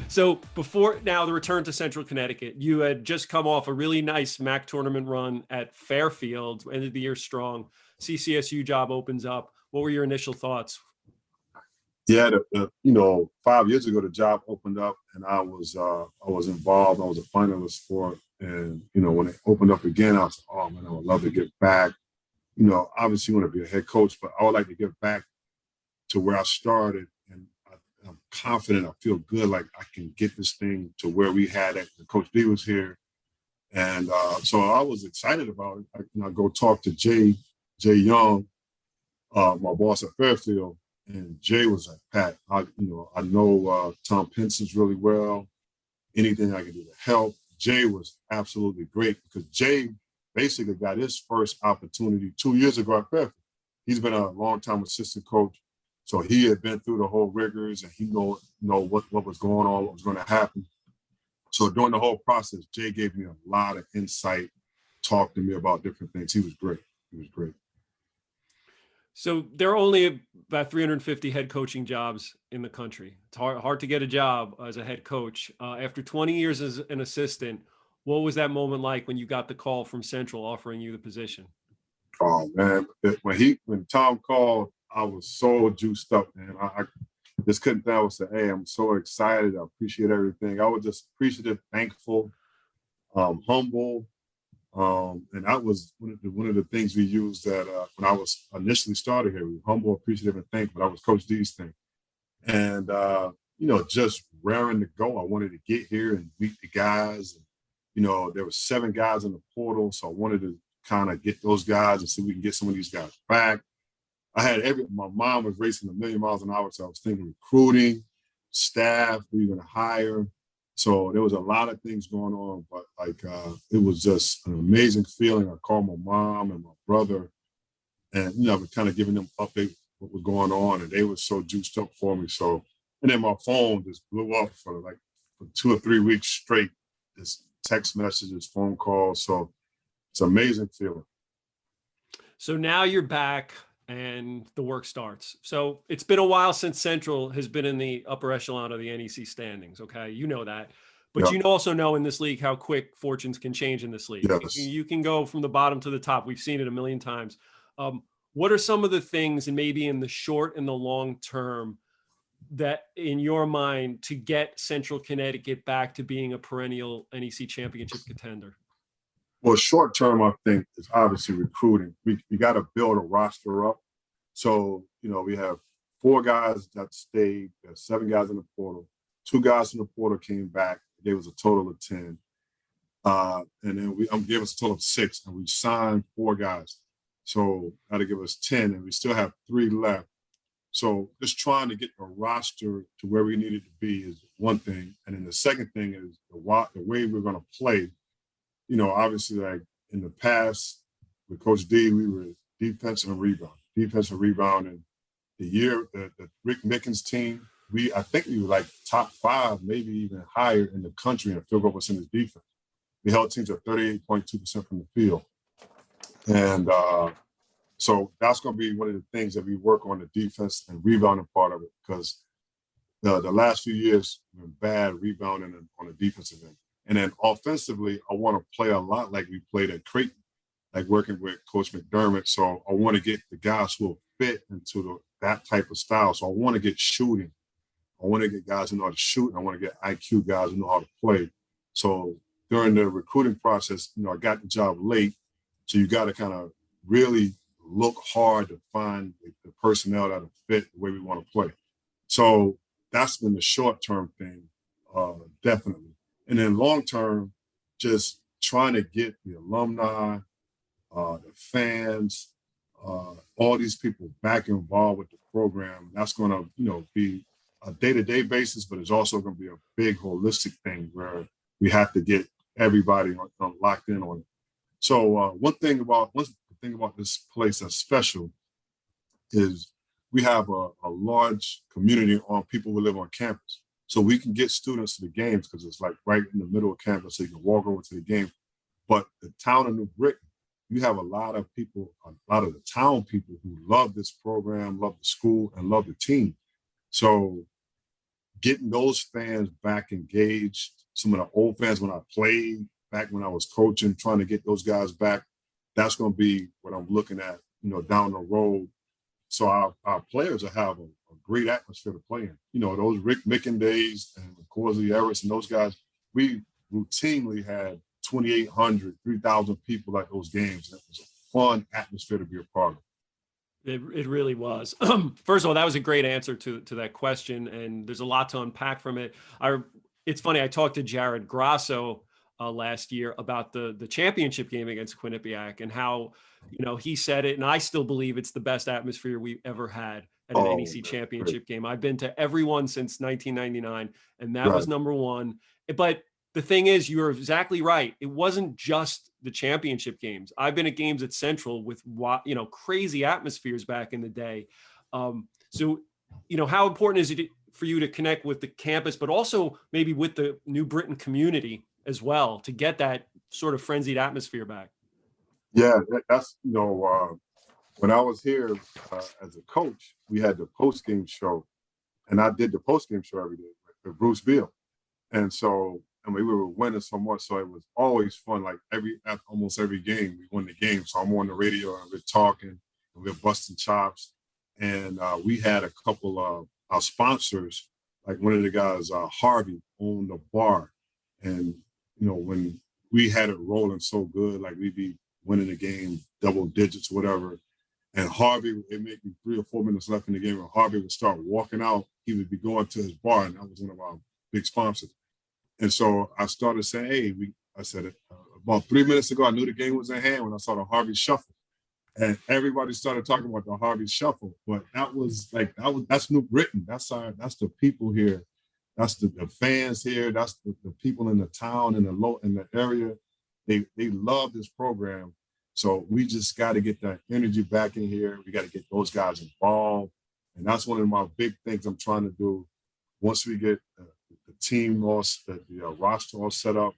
So before now, the return to Central Connecticut, you had just come off a really nice MAC tournament run at Fairfield, ended the year strong. CCSU job opens up. What were your initial thoughts? Yeah, 5 years ago the job opened up, and I was involved. I was a finalist for it, and when it opened up again, I was like, oh man, I would love to get back. Obviously, you want to be a head coach, but I would like to get back to where I started, and I'm confident. I feel good, like I can get this thing to where we had it. Coach D was here, and so I was excited about it. I go talk to Jay Young, my boss at Fairfield. And Jay was like, Pat, I know Tom Penson's really well. Anything I can do to help. Jay was absolutely great because Jay basically got his first opportunity 2 years ago at Fairfield. He's been a long-time assistant coach, so he had been through the whole rigors and he know what was going on, what was going to happen. So during the whole process, Jay gave me a lot of insight, talked to me about different things. He was great. He was great. So there are only about 350 head coaching jobs in the country. It's hard to get a job as a head coach. After 20 years as an assistant, what was that moment like when you got the call from Central offering you the position? Oh man, when Tom called, I was so juiced up, man. I just couldn't think. I was saying, hey, I'm so excited. I appreciate everything. I was just appreciative, thankful, humble. And that was one of the things we used that when I was initially started here. We were humble, appreciative, and thankful. That was Coach D's thing. And, just raring to go. I wanted to get here and meet the guys. And, there were 7 guys in the portal, so I wanted to kind of get those guys and see if we can get some of these guys back. My mind was racing a million miles an hour, so I was thinking recruiting, staff, who you're going to hire. So there was a lot of things going on, but it was just an amazing feeling. I called my mom and my brother, and I was kind of giving them update what was going on, and they were so juiced up for me. So, and then my phone just blew up for 2 or 3 weeks straight. Just text messages, phone calls. So it's an amazing feeling. So now you're back and the work starts. So it's been a while since Central has been in the upper echelon of the NEC standings. Okay. You know that, but Yep. you also know in this league how quick fortunes can change in this league. Yes. You can go from the bottom to the top. We've seen it a million times. What are some of the things, and maybe in the short and the long term, that in your mind to get Central Connecticut back to being a perennial NEC championship contender? Well, short term, I think, is obviously recruiting. We got to build a roster up. So, we have 4 guys that stayed. There's 7 guys in the portal. 2 guys in the portal came back. It was a total of 10. And then gave us a total of 6, and we signed 4 guys. So that'll give us 10, and we still have 3 left. So just trying to get the roster to where we need it to be is one thing. And then the second thing is the way we're going to play. Obviously, like in the past with Coach D, we were defense and rebound. And the year the Rick Mickens team, I think we were like top 5, maybe even higher in the country in field goal percentage defense. We held teams at 38.2% from the field. And so that's going to be one of the things that we work on, the defense and rebounding part of it, because the last few years we've been bad rebounding on the defensive end. And then offensively, I want to play a lot like we played at Creighton, like working with Coach McDermott. So I want to get the guys who will fit into that type of style. So I want to get shooting. I want to get guys who know how to shoot. And I want to get IQ guys who know how to play. So during the recruiting process, I got the job late. So you got to kind of really look hard to find the personnel that'll fit the way we want to play. So that's been the short-term thing, definitely. And then long-term, just trying to get the alumni, the fans, all these people back involved with the program. That's going to, be a day-to-day basis, but it's also going to be a big holistic thing where we have to get everybody locked in on it. So one thing about this place that's special is we have a large community on people who live on campus. So we can get students to the games because it's like right in the middle of campus, so you can walk over to the game. But the town of New Britain, you have a lot of people, a lot of the town people who love this program, love the school, and love the team. So getting those fans back engaged, some of the old fans when I played, back when I was coaching, trying to get those guys back, that's going to be what I'm looking at, down the road. So our players will have a great atmosphere to play in. Those Rick Micken days and Corsley Everett and those guys, we routinely had 2,800, 3,000 people at those games. And it was a fun atmosphere to be a part of. It really was. First of all, that was a great answer to that question, and there's a lot to unpack from it. It's funny. I talked to Jared Grasso last year about the championship game against Quinnipiac and how he said it, and I still believe it's the best atmosphere we've ever had at an NEC championship game. I've been to every one since 1999, and that was number one. But the thing is, you're exactly right. It wasn't just the championship games. I've been at games at Central with crazy atmospheres back in the day. So how important is it for you to connect with the campus, but also maybe with the New Britain community as well to get that sort of frenzied atmosphere back? Yeah, that's when I was here as a coach, we had the post game show, and I did the post game show every day with Bruce Beal, and so. We were winning so much, so it was always fun. Like almost every game, we won the game. So I'm on the radio and we're talking, and we're busting chops. And we had a couple of our sponsors, like one of the guys, Harvey, owned a bar, and when we had it rolling so good, like we'd be winning the game double digits, whatever. And Harvey, it made me 3 or 4 minutes left in the game, and Harvey would start walking out. He would be going to his bar, and that was one of our big sponsors. And so I started saying, hey, I said it about 3 minutes ago, I knew the game was in hand when I saw the Harvey Shuffle. And everybody started talking about the Harvey Shuffle. But that's New Britain. That's the people here. That's the fans here. That's the people in the town, in the area. They love this program. So we just got to get that energy back in here. We got to get those guys involved. And that's one of my big things I'm trying to do. Once we get the team the roster all set up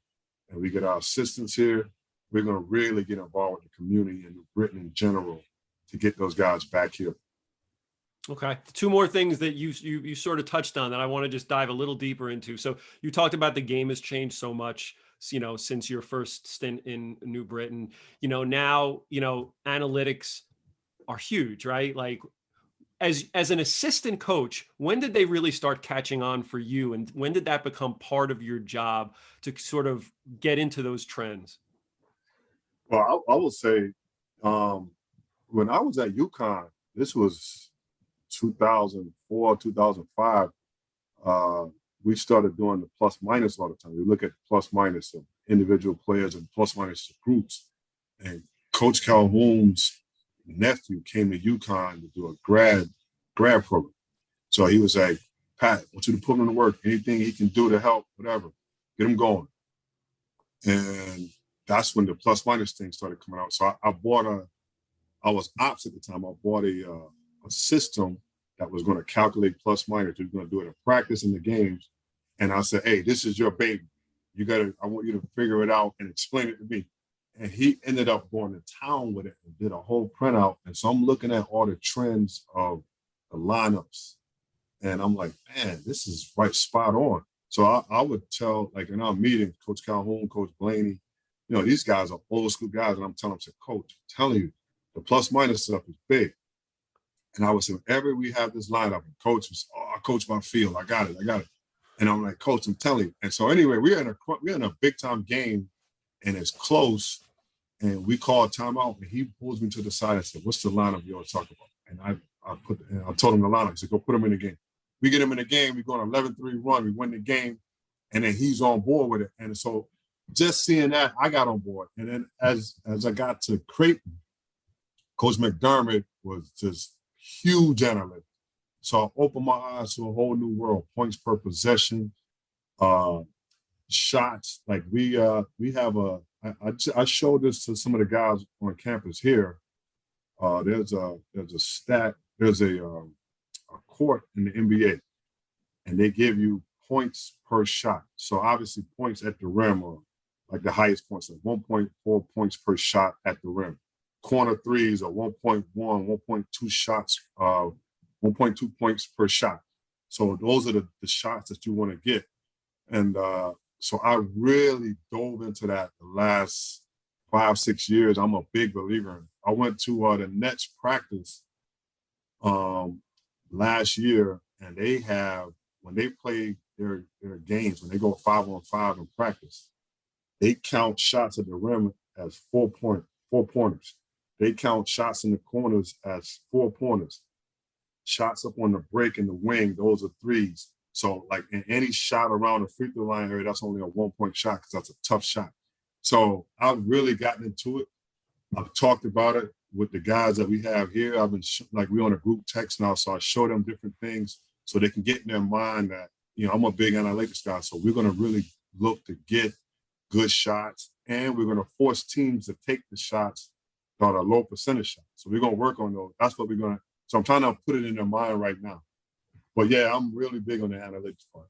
and we get our assistants here, we're going to really get involved with the community and New Britain in general to get those guys back here. Okay. 2 more things that you sort of touched on that I want to just dive a little deeper into. So you talked about the game has changed so much, since your first stint in New Britain. Now, analytics are huge, right? Like as an assistant coach, when did they really start catching on for you? And when did that become part of your job to sort of get into those trends? Well, I will say when I was at UConn, this was 2004, 2005, we started doing the plus minus all the time. We look at plus minus of individual players and plus minus of groups. And Coach Calhoun's nephew came to UConn to do a grad program. So he was like, Pat, I want you to put him to work. Anything he can do to help, whatever, get him going. And that's when the plus minus thing started coming out. So I was ops at the time. I bought a system that was going to calculate plus minus. We were going to do it in practice in the games. And I said, hey, this is your baby. I want you to figure it out and explain it to me. And he ended up going to town with it and did a whole printout. And so I'm looking at all the trends of the lineups. And I'm like, man, this is right spot on. So I would tell, like in our meeting, Coach Calhoun, Coach Blaney, these guys are old school guys. And I'm telling them, Coach, I'm telling you, the plus minus stuff is big. And I would say, whenever we have this lineup, and Coach was, I coach my field. I got it. And I'm like, Coach, I'm telling you. And so anyway, we're in a big time game, and it's close. And we call timeout, and he pulls me to the side and said, "What's the lineup you want to talk about?" And I told him the lineup. He said, "Go put him in the game." We get him in the game. We go on an 11-3 run. We win the game, and then he's on board with it. And so, just seeing that, I got on board. And then as I got to Creighton, Coach McDermott was just huge analyst. So I opened my eyes to a whole new world. Points per possession, shots. Like we have I showed this to some of the guys on campus here. There's a stat. There's a court in the NBA, and they give you points per shot. So obviously points at the rim are like the highest points, like 1.4 points per shot at the rim. Corner threes are 1.1, 1.2 shots, 1.2 points per shot. So those are the shots that you want to get. And so I really dove into that the last 5-6 years. I'm a big believer in it. I went to the Nets practice last year, and they have, when they play their games, when they go 5-on-5 in practice, they count shots at the rim as 4-pointers. They count shots in the corners as 4-pointers. Shots up on the break in the wing, those are threes. So like in any shot around the free throw line area, that's only a 1-point shot because that's a tough shot. So I've really gotten into it. I've talked about it with the guys that we have here. I've been we're on a group text now, so I show them different things so they can get in their mind that, I'm a big analytics guy. So we're going to really look to get good shots, and we're going to force teams to take the shots that are low percentage shots. So we're going to work on those. That's what we're going to. So I'm trying to put it in their mind right now. But yeah, I'm really big on the analytics part.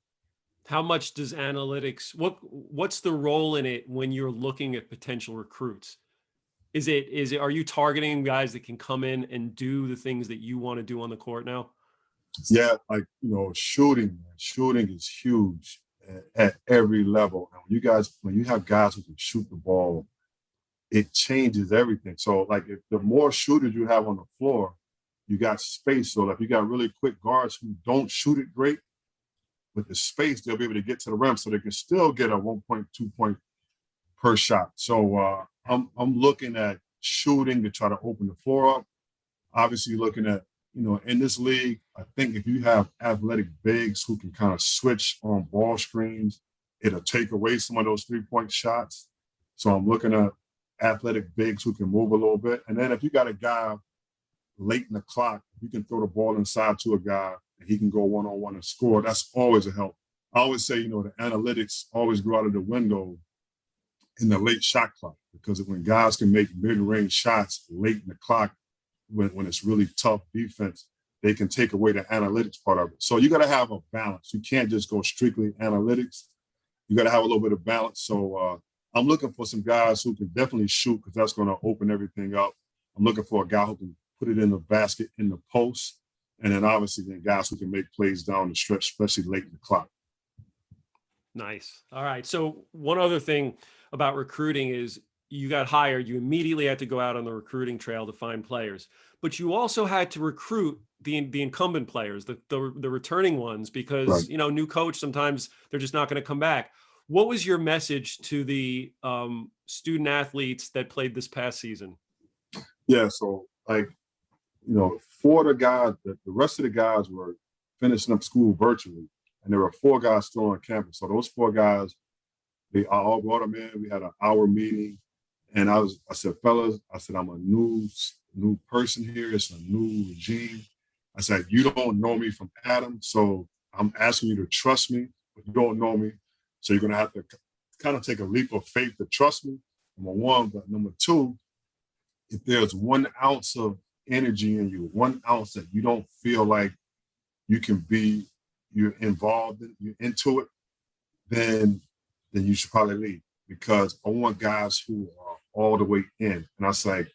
How much does analytics, what's the role in it when you're looking at potential recruits? Are you targeting guys that can come in and do the things that you want to do on the court now? Yeah, shooting is huge at every level. And when you have guys who can shoot the ball, it changes everything. So if the more shooters you have on the floor, you got space. So if you got really quick guards who don't shoot it great, with the space, they'll be able to get to the rim so they can still get a 1.2 point per shot. So I'm looking at shooting to try to open the floor up. Obviously looking at, in this league, I think if you have athletic bigs who can kind of switch on ball screens, it'll take away some of those 3-point shots. So I'm looking at athletic bigs who can move a little bit. And then if you got a guy late in the clock, you can throw the ball inside to a guy and he can go one-on-one and score. That's always a help. I always say, the analytics always go out of the window in the late shot clock, because when guys can make mid-range shots late in the clock, when it's really tough defense, they can take away the analytics part of it. So you got to have a balance. You can't just go strictly analytics. You got to have a little bit of balance. So I'm looking for some guys who can definitely shoot, because that's going to open everything up. I'm looking for a guy who can put it in the basket in the post. And then obviously guys who can make plays down the stretch, especially late in the clock. Nice. All right. So one other thing about recruiting is you got hired, you immediately had to go out on the recruiting trail to find players, but you also had to recruit the incumbent players, the returning ones, because, right. New coach, sometimes they're just not going to come back. What was your message to the student athletes that played this past season? Yeah. So for the guys, the rest of the guys were finishing up school virtually, and there were 4 guys still on campus. So those 4 guys, I all brought them in. We had an hour meeting, and I said, fellas, I'm a new person here. It's a new regime. I said, you don't know me from Adam, so I'm asking you to trust me, but you don't know me. So you're going to have to kind of take a leap of faith to trust me, number one. But number 2, if there's 1 ounce of energy in you, 1 ounce that you don't feel like you're involved in, you're into it, then you should probably leave, because I want guys who are all the way in. And I was like,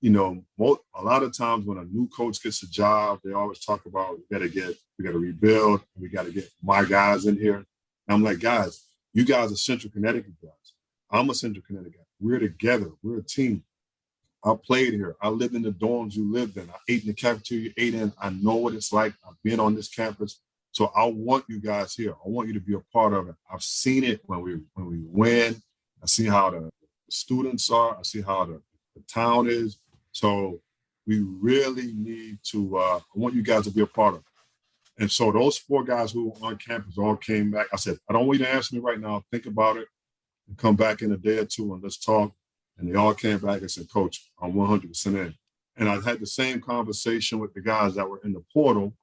a lot of times when a new coach gets a job, they always talk about we got to rebuild, we got to get my guys in here. And I'm like, guys, you guys are Central Connecticut guys. I'm a Central Connecticut guy. We're together. We're a team. I played here. I lived in the dorms you lived in. I ate in the cafeteria you ate in. I know what it's like. I've been on this campus. So I want you guys here. I want you to be a part of it. I've seen it when we win. I see how the students are. I see how the town is. So we really need to, I want you guys to be a part of it. And so those 4 guys who were on campus all came back. I said, I don't want you to answer me right now. Think about it and come back in a day or 2 and let's talk. And they all came back and said, Coach, I'm 100% in. And I had the same conversation with the guys that were in the portal.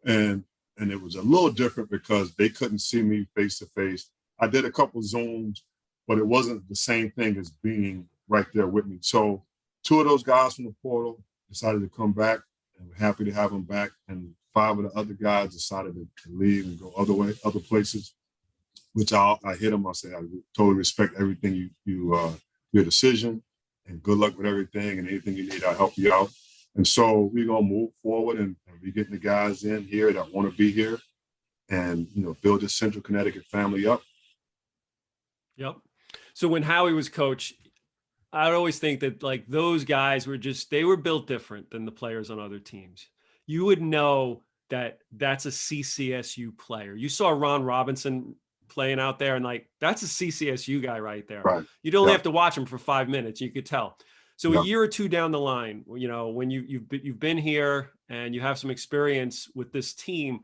And it was a little different because they couldn't see me face to face. I did a couple Zooms, but it wasn't the same thing as being right there with me. So 2 of those guys from the portal decided to come back, and we're happy to have them back. And 5 of the other guys decided to leave and go other places, which I hit them. I said, I totally respect everything your decision, and good luck with everything, and anything you need, I'll help you out. And so we're going to move forward, and we're getting the guys in here that want to be here. and, build this Central Connecticut family up. Yep. So when Howie was coach, I'd always think that like those guys were they were built different than the players on other teams. You would know that that's a CCSU player. You saw Ron Robinson playing out there and like, that's a CCSU guy right there. Right. You'd only Yep. have to watch him for 5 minutes. You could tell. So Yep. a year or two down the line, when you've been here and you have some experience with this team,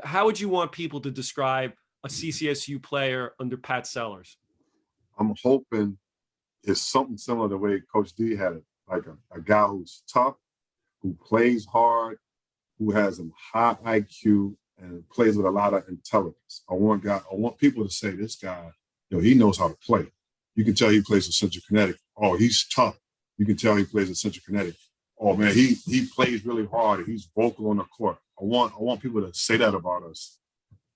how would you want people to describe a CCSU player under Pat Sellers? I'm hoping it's something similar to the way Coach D had it, like a guy who's tough, who plays hard, who has a high IQ and plays with a lot of intelligence. I want people to say, this guy, he knows how to play. You can tell he plays in Central Connecticut. Oh, he's tough. You can tell he plays in Central Connecticut. Oh man, he plays really hard and he's vocal on the court. I want people to say that about us.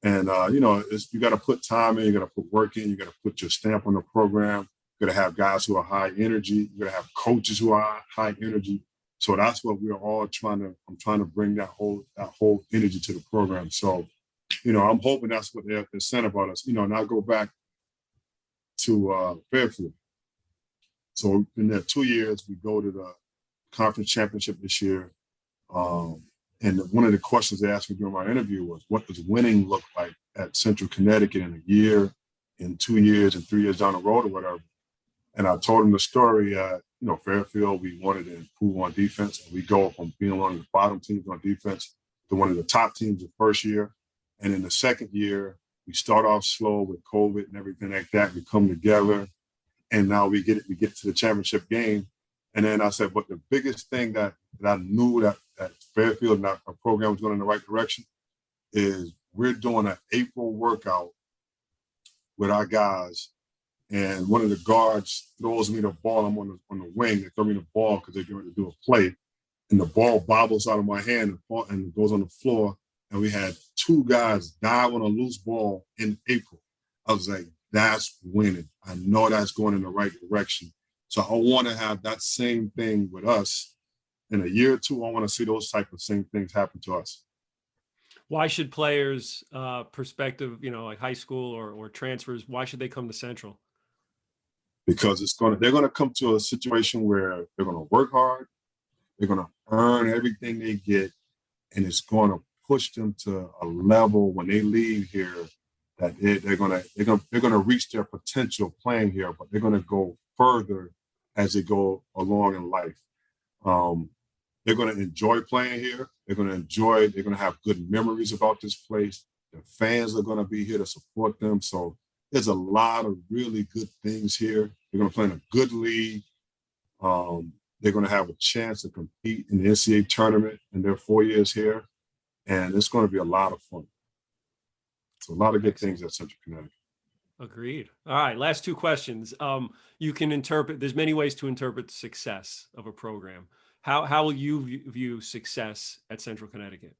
And you got to put time in, you got to put work in, you got to put your stamp on the program. You got to have guys who are high energy. You got to have coaches who are high energy. So that's what we're all I'm trying to bring that whole energy to the program. So, I'm hoping that's what they're saying about us. And I'll go back to Fairfield. So in that 2 years, we go to the conference championship this year. And one of the questions they asked me during my interview was, what does winning look like at Central Connecticut in a year, in 2 years, and 3 years down the road or whatever? And I told them the story, Fairfield, we wanted to improve on defense. And we go from being one of the bottom teams on defense to one of the top teams the first year. And in the second year, we start off slow with COVID and everything like that. We come together, and now we get to the championship game. And then I said, but the biggest thing that I knew that Fairfield and our program was going in the right direction is we're doing an April workout with our guys. And one of the guards throws me the ball. I'm on the wing. They throw me the ball because they're going to do a play. And the ball bobbles out of my hand and it goes on the floor. And we had 2 guys dive on a loose ball in April. I was like, that's winning. I know that's going in the right direction. So I want to have that same thing with us. In a year or two, I want to see those type of same things happen to us. Why should players, perspective, like high school or transfers, why should they come to Central? Because they're going to come to a situation where they're going to work hard, they're going to earn everything they get, and it's going to push them to a level when they leave here that they're going to reach their potential playing here, but they're going to go further as they go along in life. They're going to enjoy playing here. They're going to have good memories about this place. The fans are going to be here to support them. So there's a lot of really good things here. They're going to play in a good league. They're going to have a chance to compete in the NCAA tournament in their 4 years here. And it's going to be a lot of fun. So a lot of good things at Central Connecticut. Agreed. All right. Last 2 questions. You can interpret, there's many ways to interpret the success of a program. How will you view success at Central Connecticut?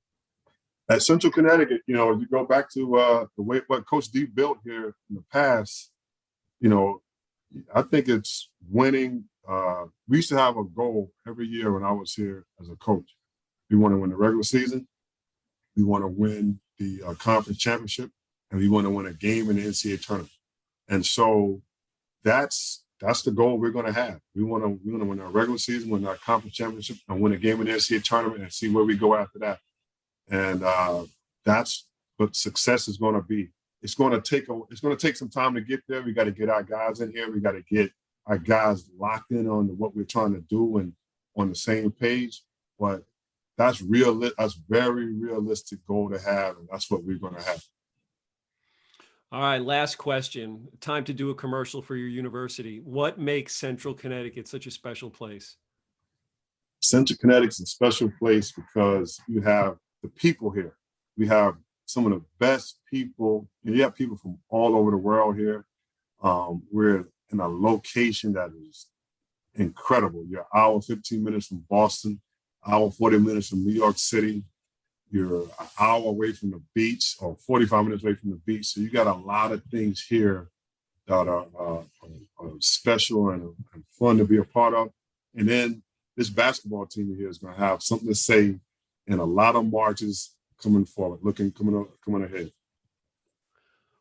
At Central Connecticut, you go back to the way what Coach D built here in the past, I think it's winning. We used to have a goal every year when I was here as a coach. We want to win the regular season. We want to win the conference championship, and we want to win a game in the NCAA tournament. And so that's the goal we're going to have. We want to win our regular season, win our conference championship, and win a game in the NCAA tournament and see where we go after that. And that's what success is going to be. It's going to take some time to get there. We got to get our guys in here. We got to get our guys locked in on what we're trying to do and on the same page. But that's very realistic goal to have, and that's what we're going to have. All right, last question. Time to do a commercial for your university. What makes Central Connecticut such a special place? Central Connecticut's a special place because you have the people here. We have some of the best people, and you have people from all over the world here. We're in a location that is incredible. You're an hour, 15 minutes from Boston, hour, 40 minutes from New York City. You're an hour away from the beach or 45 minutes away from the beach. So you got a lot of things here that are special and fun to be a part of. And then this basketball team here is going to have something to say in a lot of marches coming forward, coming ahead.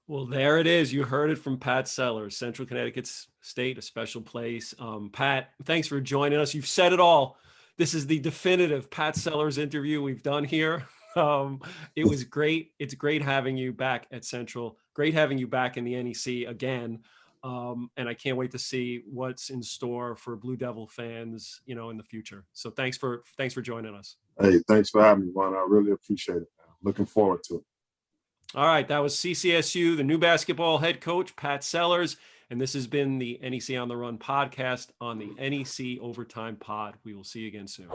Well, there it is. You heard it from Pat Sellers, Central Connecticut State, a special place. Pat, thanks for joining us. You've said it all. This is the definitive Pat Sellers interview we've done here. It was great. It's great having you back at Central. Great having you back in the NEC again. And I can't wait to see what's in store for Blue Devil fans, in the future. So thanks for joining us. Hey, thanks for having me, Juan. I really appreciate it, man. Looking forward to it. All right, that was CCSU, the new basketball head coach, Pat Sellers, and this has been the NEC on the Run podcast on the NEC Overtime Pod. We will see you again soon.